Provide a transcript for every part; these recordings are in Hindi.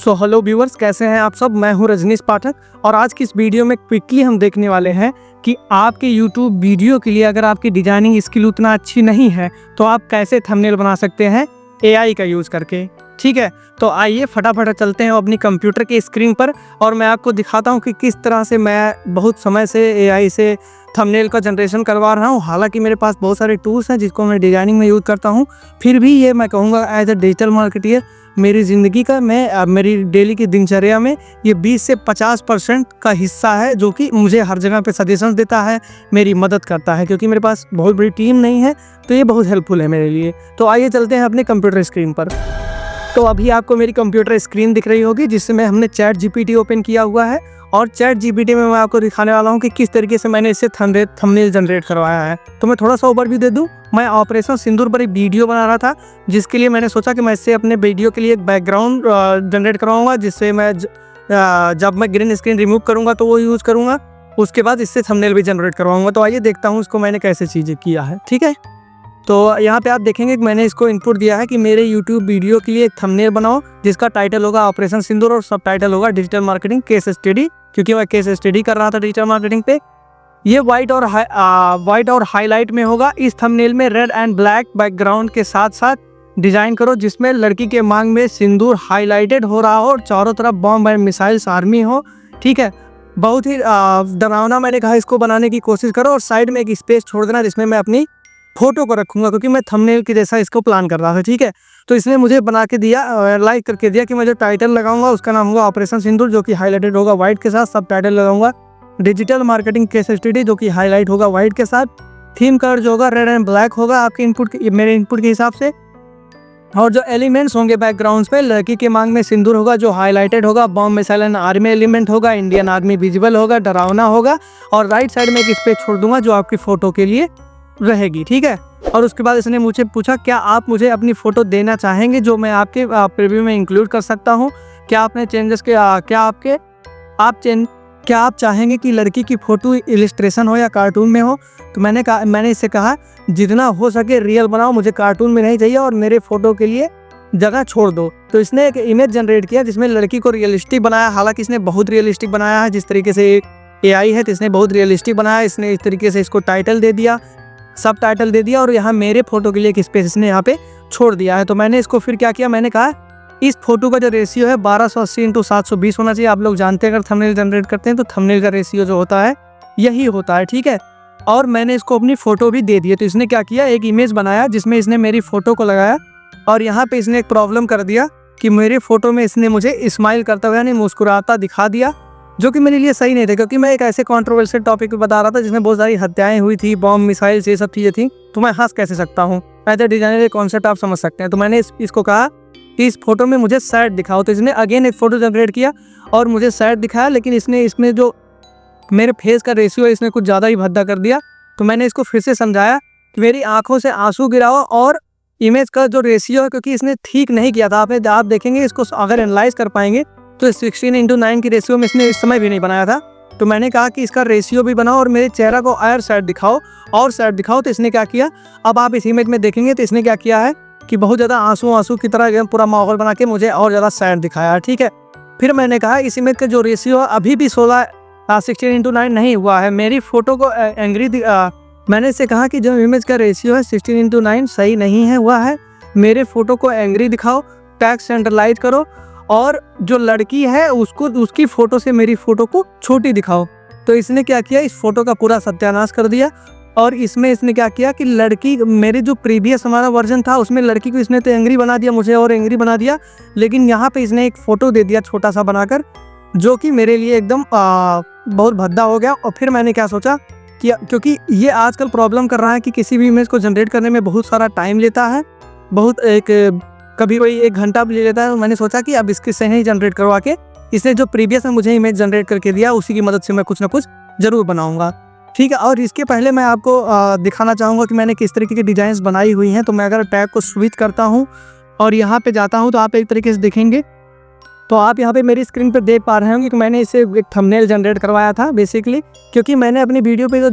सो हेलो व्यूअर्स, कैसे हैं आप सब। मैं हूं रजनीश पाठक और आज की इस वीडियो में क्विकली हम देखने वाले हैं कि आपके यूट्यूब वीडियो के लिए अगर आपकी डिजाइनिंग स्किल उतना अच्छी नहीं है तो आप कैसे थंबनेल बना सकते हैं एआई का यूज़ करके। ठीक है, तो आइए फटाफट चलते हैं अपनी कंप्यूटर की स्क्रीन पर और मैं आपको दिखाता हूं कि किस तरह से मैं बहुत समय से एआई से थंबनेल का जनरेशन करवा रहा हूं। हालांकि मेरे पास बहुत सारे टूल्स हैं जिसको मैं डिजाइनिंग में यूज़ करता हूं, फिर भी ये मैं कहूँगा एज अ डिजिटल मार्केटियर मेरी ज़िंदगी का मेरी डेली की दिनचर्या में ये 20 से 50% का हिस्सा है, जो कि मुझे हर जगह पे सजेशंस देता है, मेरी मदद करता है। क्योंकि मेरे पास बहुत बड़ी टीम नहीं है तो ये बहुत हेल्पफुल है मेरे लिए। तो आइए चलते हैं अपने कंप्यूटर स्क्रीन पर। तो अभी आपको मेरी कंप्यूटर स्क्रीन दिख रही होगी जिसमें हमने चैट जीपीटी ओपन किया हुआ है और चैट जीपीटी में मैं आपको दिखाने वाला हूं कि किस तरीके से मैंने इससे थंबनेल जनरेट करवाया है। तो मैं थोड़ा सा ओवरव्यू दे दूं। मैं ऑपरेशन सिंदूर पर एक वीडियो बना रहा था जिसके लिए मैंने सोचा कि मैं इससे अपने वीडियो के लिए एक बैकग्राउंड जनरेट करवाऊंगा, जिससे मैं जब मैं ग्रीन स्क्रीन रिमूव करूँगा तो वो यूज़ करूँगा। उसके बाद इससे थंबनेल भी जनरेट करवाऊँगा। तो आइए देखता हूँ इसको मैंने कैसे चीज़ें किया है। ठीक है, तो यहाँ पे आप देखेंगे कि मैंने इसको इनपुट दिया है कि मेरे यूट्यूब वीडियो के लिए एक थंबनेल बनाओ जिसका टाइटल होगा ऑपरेशन सिंदूर और सब टाइटल होगा डिजिटल मार्केटिंग केस स्टडी, क्योंकि मैं केस स्टडी कर रहा था डिजिटल मार्केटिंग पे। ये वाइट और हाईलाइट में होगा। इस थंबनेल में रेड एंड ब्लैक बैकग्राउंड के साथ साथ डिजाइन करो जिसमें लड़की के मांग में सिंदूर हाईलाइटेड हो रहा हो और चारों तरफ बॉम्ब एंड मिसाइल्स आर्मी हो। ठीक है, बहुत ही डरावना मैंने कहा इसको बनाने की कोशिश करो और साइड में एक स्पेस छोड़ देना जिसमें मैं अपनी फोटो को रखूंगा, क्योंकि मैं थंबनेल की जैसा इसको प्लान कर रहा था। ठीक है, तो इसने मुझे बना के दिया, लाइक करके दिया कि मैं जो टाइटल लगाऊंगा उसका नाम होगा ऑपरेशन सिंदूर, जो कि हाईलाइटेड होगा वाइट के साथ। सब टाइटल लगाऊंगा डिजिटल मार्केटिंग केस स्टडी, जो कि हाईलाइट होगा वाइट के साथ। थीम कलर जो होगा रेड एंड ब्लैक होगा आपके मेरे इनपुट के हिसाब से। और जो एलिमेंट्स होंगे बैकग्राउंड पे, लड़की के मांग में सिंदूर होगा जो हाईलाइटेड होगा, bomb missile and army element होगा, इंडियन आर्मी विजिबल होगा, डरावना होगा और राइट साइड में एक स्पेस छोड़ दूंगा जो आपकी फोटो के लिए रहेगी। ठीक है, और उसके बाद इसने मुझे पूछा क्या आप मुझे अपनी फ़ोटो देना चाहेंगे जो मैं आपके प्रीव्यू में इंक्लूड कर सकता हूं। क्या आपने चेंजेस के क्या आप चाहेंगे कि लड़की की फ़ोटो इलिस्ट्रेशन हो या कार्टून में हो। तो मैंने इससे कहा जितना हो सके रियल बनाओ, मुझे कार्टून में नहीं चाहिए और मेरे फ़ोटो के लिए जगह छोड़ दो। तो इसने एक इमेज जनरेट किया जिसमें लड़की को रियलिस्टिक बनाया। हालाँकि इसने बहुत रियलिस्टिक बनाया है, जिस तरीके से एआई है तो इसने बहुत रियलिस्टिक बनाया। इसने इस तरीके से इसको टाइटल दे दिया, सब टाइटल दे दिया और यहाँ मेरे फोटो के लिए एक स्पेस इसने यहाँ पे छोड़ दिया है। तो मैंने इसको फिर क्या किया, मैंने कहा इस फोटो का जो रेशियो है 1280x720 होना चाहिए। आप लोग जानते हैं अगर थंबनेल जनरेट करते हैं तो थंबनेल का रेशियो जो होता है यही होता है। ठीक है, और मैंने इसको अपनी फ़ोटो भी दे दी। तो इसने क्या किया, एक इमेज बनाया जिसमें इसने मेरी फ़ोटो को लगाया और यहाँ पे इसने एक प्रॉब्लम कर दिया कि मेरे फ़ोटो में इसने मुझे स्माइल करता हुआ यानी मुस्कुराता दिखा दिया, जो कि मेरे लिए सही नहीं था। क्योंकि मैं एक ऐसे कंट्रोवर्शियल टॉपिक पे बता रहा था जिसमें बहुत सारी हत्याएं हुई थी, बॉम्ब मिसाइल्स ये सब चीज़ें थी, तो मैं हंस कैसे सकता हूँ। एज ए डिजाइनर कॉन्सेप्ट आप समझ सकते हैं। तो मैंने इसको कहा कि इस फोटो में मुझे सैड दिखाओ। तो इसने अगेन एक फ़ोटो जनरेट किया और मुझे सैड दिखाया, लेकिन इसमें जो मेरे फेस का रेशियो है इसने कुछ ज़्यादा ही भद्दा कर दिया। तो मैंने इसको फिर से समझाया कि मेरी आँखों से आंसू गिराओ और इमेज का जो रेशियो है, क्योंकि इसने ठीक नहीं किया था। आप देखेंगे इसको अगर एनालाइज कर पाएंगे तो 16:9 की रेशियो में इसने इस समय भी नहीं बनाया था। तो मैंने कहा कि इसका रेशियो भी बनाओ और मेरे चेहरा को और साइड दिखाओ। तो इसने क्या किया, अब आप इस इमेज में देखेंगे तो इसने क्या किया है कि बहुत ज़्यादा आंसू की तरह पूरा माहौल बना के मुझे और ज़्यादा साइड दिखाया। ठीक है, फिर मैंने कहा इस इमेज का जो रेशियो है अभी भी 16:9 नहीं हुआ है। मेरी फ़ोटो को मैंने इससे कहा कि जो इमेज का रेशियो है 16:9 सही नहीं है हुआ है। मेरे फ़ोटो को एंग्री दिखाओ, टेक्स्ट सेंट्रलाइज करो और जो लड़की है उसकी फ़ोटो से मेरी फ़ोटो को छोटी दिखाओ। तो इसने क्या किया, इस फोटो का पूरा सत्यानाश कर दिया। और इसमें इसने क्या किया कि लड़की, मेरे जो प्रीवियस हमारा वर्जन था उसमें लड़की को इसने तो एंग्री बना दिया, मुझे और एंग्री बना दिया, लेकिन यहाँ पे इसने एक फ़ोटो दे दिया छोटा सा बनाकर, जो कि मेरे लिए एकदम बहुत भद्दा हो गया। और फिर मैंने क्या सोचा कि क्योंकि ये आजकल प्रॉब्लम कर रहा है कि किसी भी इमेज को जनरेट करने में बहुत सारा टाइम लेता है, कभी कोई 1 घंटा भी ले लेता है। तो मैंने सोचा कि अब इसके से ही जनरेट करवा के इसने जो प्रीवियस में मुझे इमेज जनरेट करके दिया उसी की मदद से मैं कुछ ना कुछ ज़रूर बनाऊंगा। ठीक है, और इसके पहले मैं आपको दिखाना चाहूँगा कि मैंने किस तरीके की डिज़ाइंस बनाई हुई हैं। तो मैं अगर टैग को स्विच करता हूँ और यहाँ पे जाता हूँ तो आप एक तरीके से देखेंगे। तो आप यहाँ पे मेरी स्क्रीन पर देख पा रहे होंगे कि मैंने इसे एक थंबनेल जनरेट करवाया था बेसिकली, क्योंकि मैंने अपनी वीडियो पे जो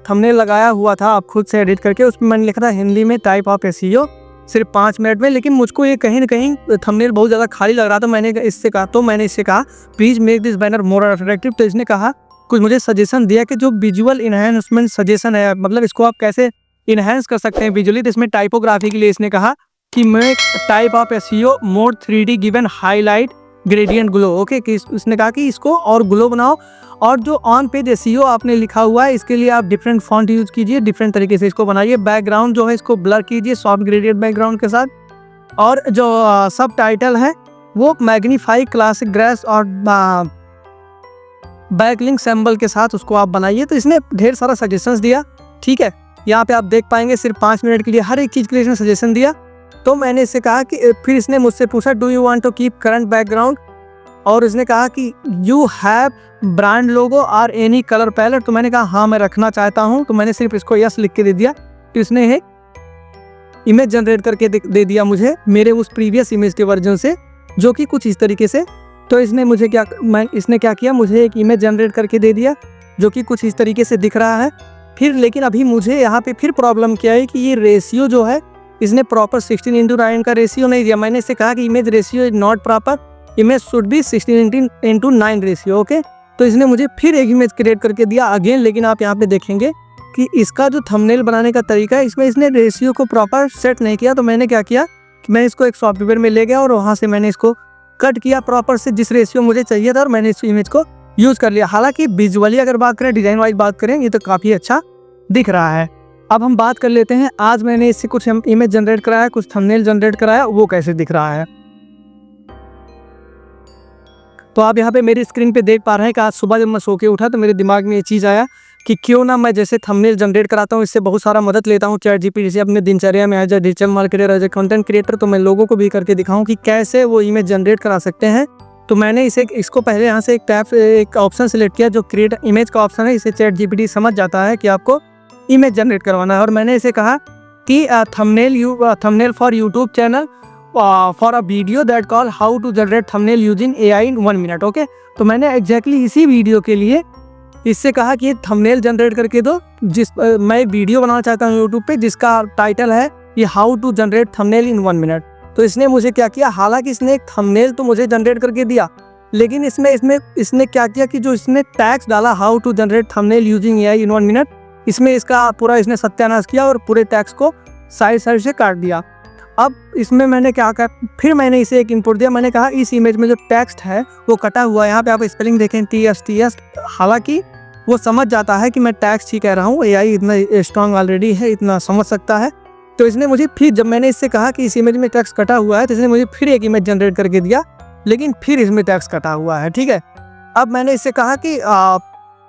थंबनेल लगाया हुआ था आप खुद से एडिट करके, उसमें मैंने लिखा था हिंदी में टाइप ऑफ एसईओ सिर्फ 5 मिनट में। लेकिन मुझको ये कहीं ना कहीं थंबनेल बहुत ज़्यादा खाली लग रहा था। मैंने इससे कहा please make this banner more attractive. तो इसने कहा कुछ मुझे सजेशन दिया कि जो विजुअल इन्हांसमेंट सजेशन है, मतलब इसको आप कैसे इन्हांस कर सकते हैं विजुअली। तो इसमें टाइपोग्राफी के लिए इसने कहा कि make type of SEO more 3D given highlight gradient glow. Okay, कि इसने कहा कि इसको और ग्लो बनाओ, और जो ऑन पेज एसईओ आपने लिखा हुआ है इसके लिए आप डिफरेंट फॉन्ट यूज कीजिए, डिफरेंट तरीके से इसको बनाइए। बैकग्राउंड जो है इसको ब्लर कीजिए सॉफ्ट ग्रेडियंट बैकग्राउंड के साथ, और जो सब टाइटल है वो मैग्नीफाई क्लासिक ग्रेस और बैकलिंक सिंबल के साथ उसको आप बनाइए। तो इसने ढेर सारा सजेशंस दिया। ठीक है, यहाँ पे आप देख पाएंगे सिर्फ 5 मिनट के लिए हर एक चीज़ के लिए इसने सजेशन दिया। तो मैंने इससे कहा कि फिर इसने मुझसे पूछा do you want to keep current background, और इसने कहा कि यू हैव ब्रांड लोगो और एनी कलर पैलेट। तो मैंने कहा हाँ मैं रखना चाहता हूँ। तो मैंने सिर्फ इसको यस लिख के दे दिया। तो इसने एक इमेज जनरेट करके दे दिया मुझे मेरे उस प्रीवियस इमेज के वर्जन से, जो कि कुछ इस तरीके से। तो इसने क्या किया, मुझे एक इमेज जनरेट करके दे दिया जो कि कुछ इस तरीके से दिख रहा है। फिर लेकिन अभी मुझे यहाँ पे फिर प्रॉब्लम क्या है कि ये रेशियो जो है इसने प्रॉपर 16:9 का रेशियो नहीं दिया। मैंने इससे कहा कि image ratio is not proper, image should be 16:9 ratio. Okay, तो इसने मुझे फिर एक इमेज क्रिएट करके दिया अगेन। लेकिन आप यहाँ पे देखेंगे कि इसका जो थंबनेल बनाने का तरीका है इसमें इसने रेशियो को प्रॉपर सेट नहीं किया। तो मैंने क्या किया कि मैं इसको एक सॉफ्टवेयर में ले गया और वहाँ से मैंने इसको कट किया प्रॉपर से जिस रेशियो मुझे चाहिए था, और मैंने इस इमेज को यूज़ कर लिया। हालांकि विजुअली अगर बात करें, डिज़ाइन वाइज बात करें, ये तो काफ़ी अच्छा दिख रहा है। अब हम बात कर लेते हैं, आज मैंने इससे कुछ इमेज जनरेट कराया, कुछ थंबनेल जनरेट कराया, वो कैसे दिख रहा है। तो आप यहाँ पे मेरी स्क्रीन पे देख पा रहे हैं कि आज सुबह जब मैं सो के उठा तो मेरे दिमाग में ये चीज़ आया कि क्यों ना मैं जैसे थंबनेल जनरेट कराता हूँ, इससे बहुत सारा मदद लेता हूँ चैट जीपीटी से अपने दिनचर्या में as a digital marketer, as a content creator. तो मैं लोगों को भी करके दिखाऊँ कि कैसे वो इमेज जनरेट करा सकते हैं। तो मैंने इसको पहले यहाँ से एक ऑप्शन सेलेक्ट किया जो क्रिएट इमेज का ऑप्शन है। इसे चैट जीपीटी समझ जाता है कि आपको इमेज जनरेट करवाना है, और मैंने इसे कहा कि thumbnail for YouTube channel for a video that call how to generate thumbnail using AI in 1 minute. Okay, तो मैंने एग्जैक्टली इसी वीडियो के लिए इससे कहा कि थंबनेल जनरेट करके दो, मैं वीडियो बनाना चाहता हूँ यूट्यूब पे जिसका टाइटल है ये how to generate thumbnail in 1 minute. तो इसने मुझे क्या किया, हालांकि इसने एक थंबनेल तो मुझे जनरेट करके दिया, लेकिन इसने क्या किया कि जो इसने टैग्स डाला how to generate thumbnail using AI in 1 minute, इसमें इसका पूरा इसने सत्यानाश किया और पूरे टैग्स को साइड से काट दिया। अब इसमें मैंने क्या कहा, फिर मैंने इसे एक इनपुट दिया। मैंने कहा इस इमेज में जो टेक्स्ट है वो कटा हुआ है, यहाँ पे आप स्पेलिंग देखें TS। हालांकि वो समझ जाता है कि मैं टैक्स ही कह रहा हूँ, AI इतना स्ट्रांग ऑलरेडी है, इतना समझ सकता है। तो इसने मुझे फिर, जब मैंने इससे कहा कि इस इमेज में टैक्स कटा हुआ है, तो इसने मुझे फिर एक इमेज जनरेट करके दिया, लेकिन फिर इसमें टैक्स कटा हुआ है। ठीक है, अब मैंने इससे कहा कि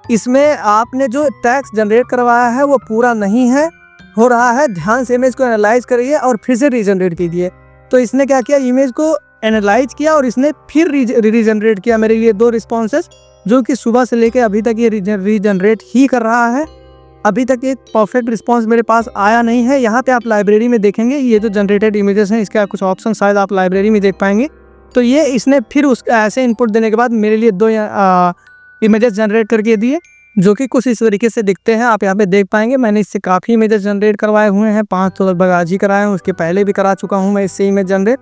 इसमें आपने जो टैक्स जनरेट करवाया है वो पूरा नहीं है हो रहा है, ध्यान से इमेज को एनालाइज करिए और फिर से रीजनरेट कीजिए। तो इसने क्या किया, इमेज को एनालाइज किया और इसने फिर रीजनरेट किया मेरे लिए 2 रिस्पॉन्सेस, जो कि सुबह से लेकर अभी तक ये रीजनरेट ही कर रहा है। अभी तक एक परफेक्ट रिस्पॉन्स मेरे पास आया नहीं है। यहाँ पे आप लाइब्रेरी में देखेंगे, ये जो जनरेटेड इमेजेस हैं इसका कुछ ऑप्शन शायद आप लाइब्रेरी में देख पाएंगे। तो ये इसने फिर ऐसे इनपुट देने के बाद मेरे लिए 2 इमेजेस जनरेट करके दिए, जो कि कुछ इस तरीके से दिखते हैं। आप यहाँ पे देख पाएंगे मैंने इससे काफ़ी इमेजेस जनरेट करवाए हुए हैं, 5 तो लगभग आज ही कराए हैं, उसके पहले भी करा चुका हूँ मैं इससे इमेज जनरेट।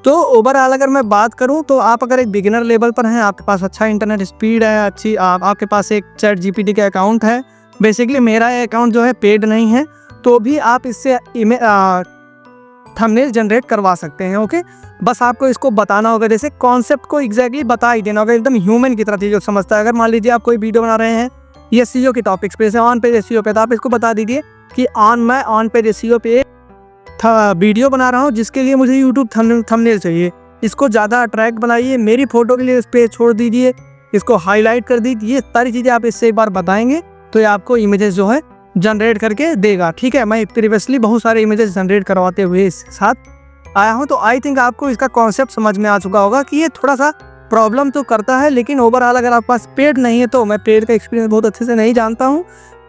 तो ओवरऑल अगर मैं बात करूँ तो आप अगर एक बिगिनर लेवल पर हैं, आपके पास अच्छा इंटरनेट स्पीड है, अच्छी आपके पास एक चैट जीपीटी का अकाउंट है, बेसिकली मेरा अकाउंट जो है पेड नहीं है, तो भी आप इससे थंबनेल जनरेट करवा सकते हैं। ओके, बस आपको इसको बताना होगा, जैसे कॉन्सेप्ट को एग्जैक्टली बता ही देना होगा, एकदम ह्यूमन की तरह चीज़ समझता है। अगर मान लीजिए आप कोई वीडियो बना रहे हैं ये SEO के टॉपिक्स पे, जैसे ऑन पेज SEO पे, तो आप इसको बता दीजिए कि मैं ऑन पेज SEO पे वीडियो बना रहा हूँ जिसके लिए मुझे यूट्यूब थंबनेल चाहिए, इसको ज़्यादा अट्रैक्ट बनाइए, मेरी फोटो के लिए इस पर छोड़ दीजिए, इसको हाईलाइट कर दीजिए। ये सारी चीज़ें आप इससे एक बार बताएंगे तो ये आपको इमेजेस जो है जनरेट करके देगा। ठीक है, मैं प्रीवियसली बहुत सारे इमेजेस जनरेट करवाते हुए इसके साथ आया हूँ, तो आई थिंक आपको इसका कॉन्सेप्ट समझ में आ चुका होगा कि ये थोड़ा सा प्रॉब्लम तो करता है, लेकिन ओवरऑल अगर आपके पास पेड नहीं है, तो मैं पेड का एक्सपीरियंस बहुत अच्छे से नहीं जानता हूँ,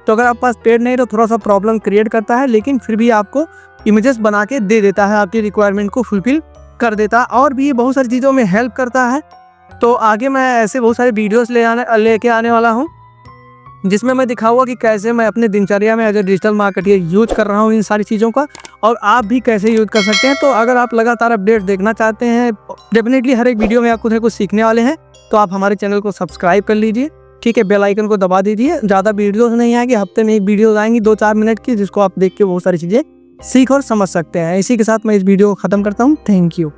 तो अगर आपके पास पेड नहीं है तो थोड़ा सा प्रॉब्लम क्रिएट करता है, लेकिन फिर भी आपको इमेजेस बना के दे देता है, आपकी रिक्वायरमेंट को फुलफिल कर देता है, और भी ये बहुत सारी चीज़ों में हेल्प करता है। तो आगे मैं ऐसे बहुत सारे वीडियोस लेके आने वाला हूँ जिसमें मैं दिखाऊंगा कि कैसे मैं अपने दिनचर्या में as a digital marketer use कर रहा हूँ इन सारी चीज़ों का, और आप भी कैसे यूज कर सकते हैं। तो अगर आप लगातार अपडेट देखना चाहते हैं, डेफिनेटली हर एक वीडियो में आप कुछ सीखने वाले हैं, तो आप हमारे चैनल को सब्सक्राइब कर लीजिए, ठीक है। बेल आइकन को दबा दीजिए। ज़्यादा वीडियोस नहीं आएंगी, हफ्ते में एक वीडियो आएंगी 2-4 मिनट की, जिसको आप देख के बहुत सारी चीज़ें सीख और समझ सकते हैं। इसी के साथ मैं इस वीडियो को ख़त्म करता हूँ। Thank you.